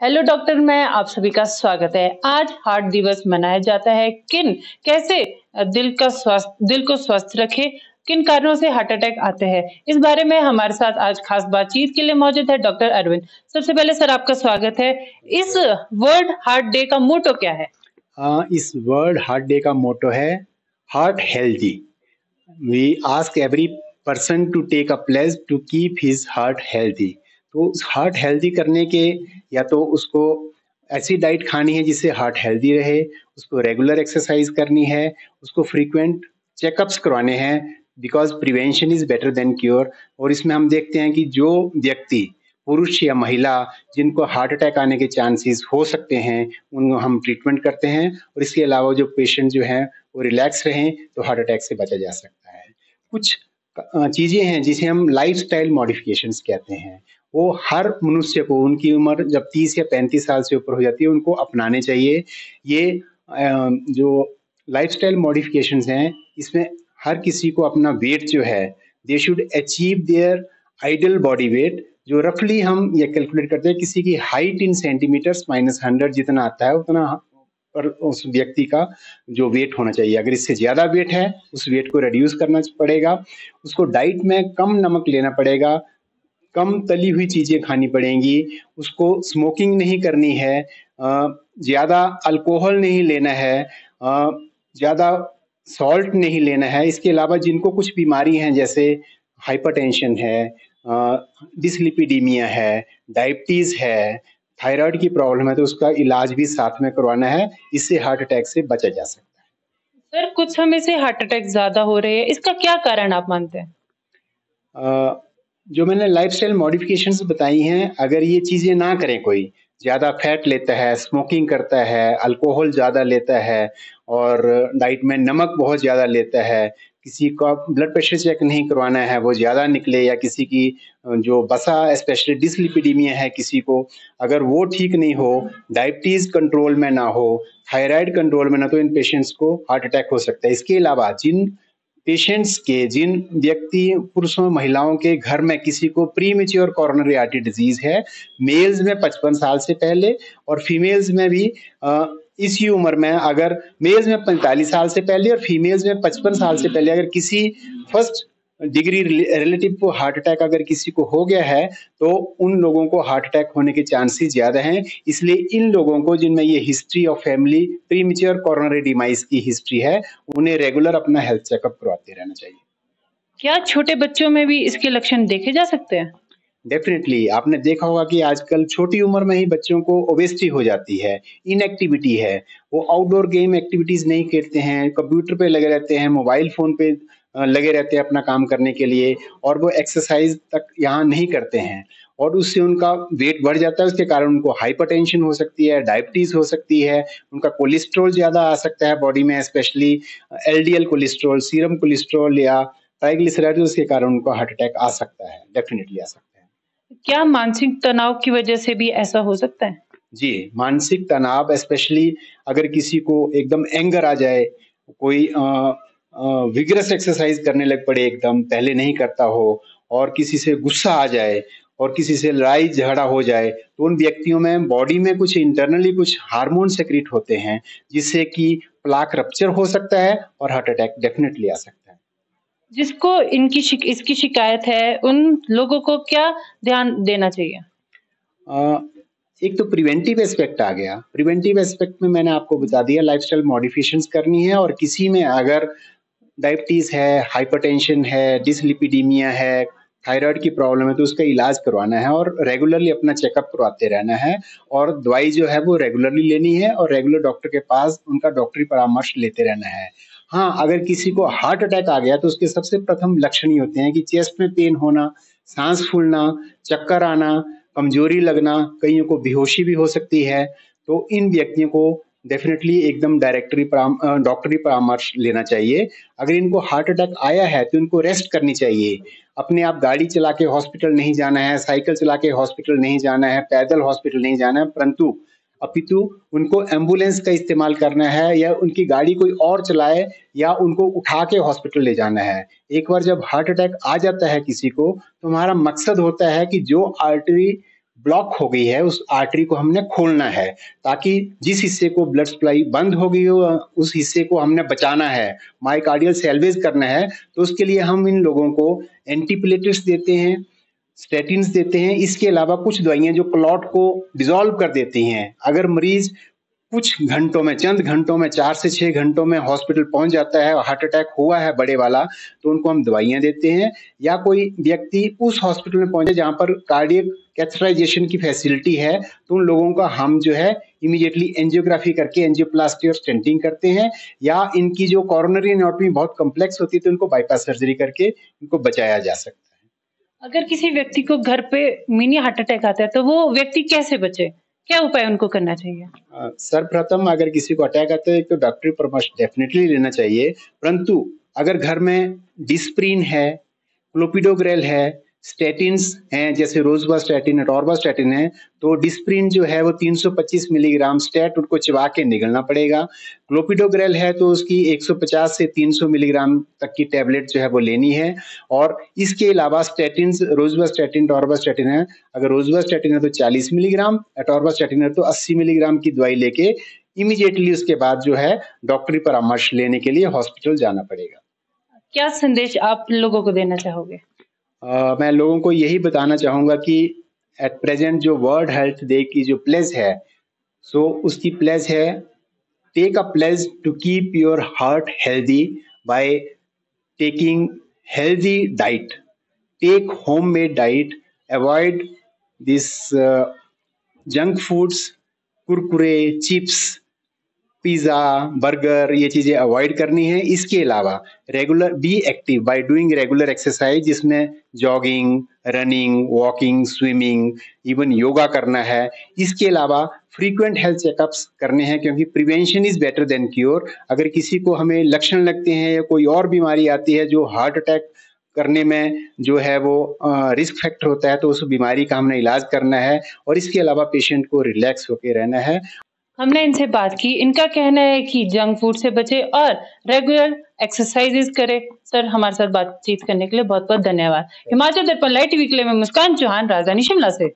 Hello doctor, मैं आप सभी का स्वागत है। आज हार्ट दिवस मनाया जाता है। कैसे दिल को स्वस्थ रखें, किन कारणों से हार्ट अटैक आते हैं, इस बारे में हमारे साथ आज खास बातचीत के लिए मौजूद है डॉक्टर अरविंद। सबसे पहले सर आपका स्वागत है। इस वर्ल्ड हार्ट डे का मोटो क्या है? इस वर्ल्ड हार्ट डे का मोटो है heart healthy. We ask every person to take a pledge to keep his heart healthy. तो हार्ट हेल्दी करने के या तो उसको ऐसी डाइट खानी है जिससे हार्ट हेल्दी रहे, उसको रेगुलर एक्सरसाइज करनी है, उसको फ्रीक्वेंट चेकअप्स करवाने हैं, because prevention is better than cure. और इसमें हम देखते हैं कि जो व्यक्ति, पुरुष या महिला, जिनको हार्ट अटैक आने के चांसेस हो सकते हैं, उनको हम ट्रीटमेंट करते हैं। और इसके अलावा जो पेशेंट जो हैं वो रिलैक्स रहें तो हार्ट अटैक से बचा जा सकता है। कुछ चीजें हैं जिसे हम लाइफस्टाइल मॉडिफिकेशंस कहते हैं, वो हर मनुष्य को उनकी उम्र जब 30 या 35 साल से ऊपर हो जाती है उनको अपनाने चाहिए। ये जो लाइफस्टाइल मॉडिफिकेशंस हैं, इसमें हर किसी को अपना वेट जो है, they should achieve their ideal body weight, जो रफली हम ये कैलकुलेट करते हैं किसी की हाइट इन सेंटीमीटर्स -100 जितना आता है उतना पर उस व्यक्ति का जो वेट होना चाहिए। अगर इससे ज्यादा वेट है उस वेट को रिड्यूस करना पड़ेगा। उसको डाइट में कम नमक लेना पड़ेगा, कम तली हुई चीजें खानी पड़ेंगी, उसको स्मोकिंग नहीं करनी है, ज्यादा अल्कोहल नहीं लेना है, ज्यादा सॉल्ट नहीं लेना है। इसके अलावा जिनको कुछ बीमारी हैं जैसे हाइपरटेंशन है, डिसलिपिडीमिया है, डायबिटीज है, थायराइड की प्रॉब्लम है, तो उसका इलाज भी साथ में करवाना है। इससे हार्ट अटैक से बचा जा सकता सर कुछ समय से हार्ट अटैक ज्यादा हो रहे हैं, इसका क्या कारण आप मानते हैं? है। जो मैंने लाइफस्टाइल मॉडिफिकेशंस बताई हैं, अगर ये चीजें ना करें, कोई ज्यादा फैट लेता है, स्मोकिंग करता है, अल्कोहल ज्यादा लेता है और डाइट में नमक बहुत ज्यादा लेता है, किसी का ब्लड प्रेशर चेक नहीं करवाना है वो ज्यादा निकले, या किसी की जो बसा स्पेशली डिसलिपिडीमिया है किसी को, अगर वो ठीक नहीं हो, डायबिटीज कंट्रोल में ना हो, थायराइड कंट्रोल में ना, तो इन पेशेंट्स को हार्ट अटैक हो सकता है। इसके अलावा जिन व्यक्ति, पुरुषों महिलाओं के घर में किसी को प्रीमेच्योर कोरोनरी आर्टरी डिजीज है, मेल्स में 55 साल से पहले और फीमेल्स में भी इसी उम्र में, अगर मेल्स में 45 साल से पहले और फीमेल्स में 55 साल से पहले अगर किसी फर्स्ट डिग्री रिलेटिव को हार्ट अटैक अगर किसी को हो गया है, तो उन लोगों को हार्ट अटैक होने के चांसेस ज्यादा हैं। इसलिए इन लोगों को जिनमें ये history of family premature coronary demise की हिस्ट्री है, उन्हें रेगुलर अपना हेल्थ चेकअप करवाते रहना चाहिए। क्या छोटे बच्चों में भी इसके लक्षण देखे जा सकते हैं? डेफिनेटली आपने देखा होगा कि आजकल छोटी उम्र में ही बच्चों को ओबेसिटी हो जाती है, इनएक्टिविटी है, वो आउटडोर गेम एक्टिविटीज नहीं खेलते हैं, कंप्यूटर पे लगे रहते हैं, मोबाइल फोन पे लगे रहते हैं अपना काम करने के लिए, और वो एक्सरसाइज तक यहाँ नहीं करते हैं, और उससे उनका वेट बढ़ जाता है। उसके कारण उनको हाइपरटेंशन हो सकती है, डायबिटीज हो सकती है, उनका कोलेस्ट्रॉल ज्यादा आ सकता है बॉडी में, specially LDL cholesterol, serum cholesterol या ट्राइग्लिसराइड्स के कारण उनको हार्ट अटैक आ सकता है, डेफिनेटली आ सकता है। क्या मानसिक तनाव की वजह से भी ऐसा हो सकता है? जी, मानसिक तनाव स्पेशली अगर किसी को एकदम एंगर आ जाए, कोई विगरस एक्सरसाइज करने लग पड़े, एकदम पहले नहीं करता हो, और किसी से गुस्सा आ जाए और किसी से लड़ाई झगड़ा हो जाए, तो उन व्यक्तियों में बॉडी में कुछ इंटरनली कुछ हार्मोन सेक्रेट होते हैं जिससे कि प्लाक रप्चर हो सकता है और हार्ट अटैक डेफिनेटली आ सकता है। जिसको इसकी शिकायत है, उन लोगों को क्या ध्यान देना चाहिए? अ, एक तो प्रिवेंटिव एस्पेक्ट आ गया। प्रिवेंटिव एस्पेक्ट में मैंने आपको बता दिया, लाइफस्टाइल मॉडिफिकेशंस करनी है, और किसी में अगर डायबिटीज है, हाइपरटेंशन है, डिसलिपिडीमिया है, थायराइड की प्रॉब्लम है, तो उसका इलाज करवाना है और रेगुलरली अपना चेकअप करवाते रहना है, और दवाई जो है वो रेगुलरली लेनी है और रेगुलर डॉक्टर के पास उनका डॉक्टरी परामर्श लेते रहना है। हाँ, अगर किसी को हार्ट अटैक आ गया तो उसके सबसे प्रथम लक्षण ही होते हैं कि चेस्ट में पेन होना, सांस फूलना, चक्कर आना, कमजोरी लगना, कईयों को बेहोशी भी हो सकती है। तो इन व्यक्तियों को डेफिनेटली एकदम डॉक्टरी परामर्श लेना चाहिए। अगर इनको हार्ट अटैक आया है तो इनको रेस्ट करनी चाहिए। अपने आप गाड़ी चला के हॉस्पिटल नहीं जाना है, साइकिल चला के हॉस्पिटल नहीं जाना है, पैदल हॉस्पिटल नहीं जाना है, परंतु अपितु उनको एम्बुलेंस का इस्तेमाल करना है, या उनकी गाड़ी कोई और चलाए, या उनको उठा के हॉस्पिटल ले जाना है। एक बार जब हार्ट अटैक आ जाता है किसी को, तो हमारा मकसद होता है कि जो आर्टरी ब्लॉक हो गई है उस आर्टरी को हमने खोलना है, ताकि जिस हिस्से को ब्लड सप्लाई बंद हो गई हो उस हिस्से को हमने बचाना है, मायोकार्डियल सैल्वेज करना है। तो उसके लिए हम इन लोगों को एंटीप्लेटलेट्स देते हैं, स्टेटिन्स देते हैं। इसके अलावा कुछ दवाइयां जो क्लॉट को डिसॉल्व कर देती हैं। अगर मरीज कुछ घंटों में, चंद घंटों में, 4 से 6 घंटों में हॉस्पिटल पहुंच जाता है और हार्ट अटैक हुआ है बड़े वाला, तो उनको हम दवाइयां देते हैं। या कोई व्यक्ति उस हॉस्पिटल में पहुंचे जहां पर कार्डियक कैथेटराइजेशन की फैसिलिटी है, तो उन लोगों का हम जो है इमीडिएटली एंजियोग्राफी करके एंजियोप्लास्टी और स्टेंटिंग करते हैं। या इनकी जो कोरोनरी एनाटॉमी बहुत कॉम्प्लेक्स होती है तो इनको बाईपास सर्जरी करके इनको बचाया जा सकता है। अगर किसी व्यक्ति को घर पे मिनी हार्ट अटैक आता है तो वो व्यक्ति कैसे बचे? क्या उपाय उनको करना चाहिए? सर्वप्रथम अगर किसी को अटैक आता है तो डॉक्टरी परामर्श डेफिनेटली लेना चाहिए। परंतु अगर घर में डिस्प्रिन है, क्लोपिडोग्रेल है, स्टेटिन्स हैं जैसे रोजवास्टैटिन, अटोरवास्टैटिन है, तो डिस्प्रिन जो है वो 325 मिलीग्राम स्टेट उनको चबा के निगलना पड़ेगा। क्लोपिडोग्रेल है तो उसकी 150 से 300 मिलीग्राम तक की टैबलेट जो है वो लेनी है। और इसके अलावा स्टेटिन्स, रोजवास्टैटिन, अटोरवास्टैटिन है, अगर रोजवास्टैटिन है तो 40 मिलीग्राम, अटोरवास्टैटिन है तो 80 मिलीग्राम की दवाई लेके इमीडिएटली उसके बाद जो है डॉक्टरी परामर्श लेने के लिए हॉस्पिटल जाना पड़ेगा। क्या संदेश आप लोगों को देना चाहोगे? मैं लोगों को यही बताना चाहूंगा कि एट प्रेजेंट जो वर्ल्ड हेल्थ डे की जो प्लेज है, सो उसकी प्लेज है take a pledge to keep your heart healthy by taking healthy diet, take homemade diet, avoid this junk foods, Kurkure, chips, pizza, burger, ये चीजें अवॉइड करनी है। इसके अलावा regular be active by doing regular exercise, जिसमें jogging, running, walking, swimming, even yoga करना है। इसके अलावा फ्रीक्वेंट हेल्थ चेकअप्स करने हैं, क्योंकि prevention is better than cure. अगर किसी को हमें लक्षण लगते हैं या कोई और बीमारी आती है जो हार्ट अटैक करने में जो है वो रिस्क फैक्टर होता है, तो उस बीमारी का हमने इलाज करना है। और इसके अलावा पेशेंट को रिलैक्स होकर रहना है। हमने इनसे बात की, इनका कहना है कि जंक फूड से बचे और रेगुलर एक्सरसाइजेज करें। सर, हमारे साथ बातचीत करने के लिए बहुत बहुत धन्यवाद। हिमाचल दर्पण लाइव टीवी के लिए मैं मुस्कान चौहान, राजधानी शिमला से।